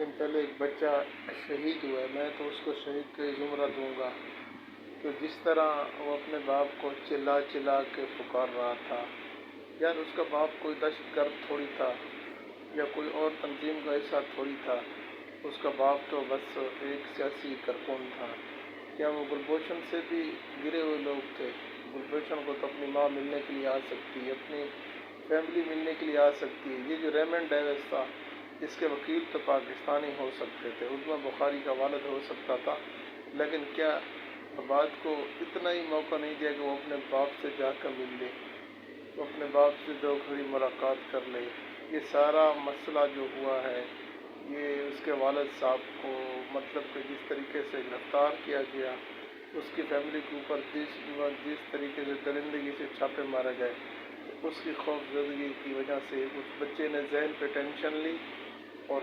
دن پہلے ایک بچہ شہید ہوا ہے، میں تو اس کو شہید کا ہی زمرہ دوں گا کہ جس طرح وہ اپنے باپ کو چلا چلا کے پکار رہا تھا. یار اس کا باپ کوئی دہشت گرد تھوڑی تھا یا کوئی اور تنظیم کا حصہ تھوڑی تھا. اس کا باپ تو بس ایک سیاسی کارکن تھا. کیا وہ گلبھوشن سے بھی گرے ہوئے لوگ تھے؟ گلبھوشن کو تو اپنی ماں ملنے کے لیے آ سکتی ہے، اپنی فیملی ملنے کے لیے آ سکتی ہے. یہ جو ریمنڈ ڈیوس تھا اس کے وکیل تو پاکستانی ہو سکتے تھے، عظمیٰ بخاری کا والد ہو سکتا تھا، لیکن کیا عباد کو اتنا ہی موقع نہیں دیا کہ وہ اپنے باپ سے جا کر مل لے، وہ اپنے باپ سے دو گھڑی ملاقات کر لے. یہ سارا مسئلہ جو ہوا ہے یہ اس کے والد صاحب کو مطلب کہ جس طریقے سے گرفتار کیا گیا، اس کی فیملی کے اوپر جس طریقے سے درندگی سے چھاپے مارے گئے، اس کی خوف زدگی کی وجہ سے اس بچے نے ذہن پہ ٹینشن لی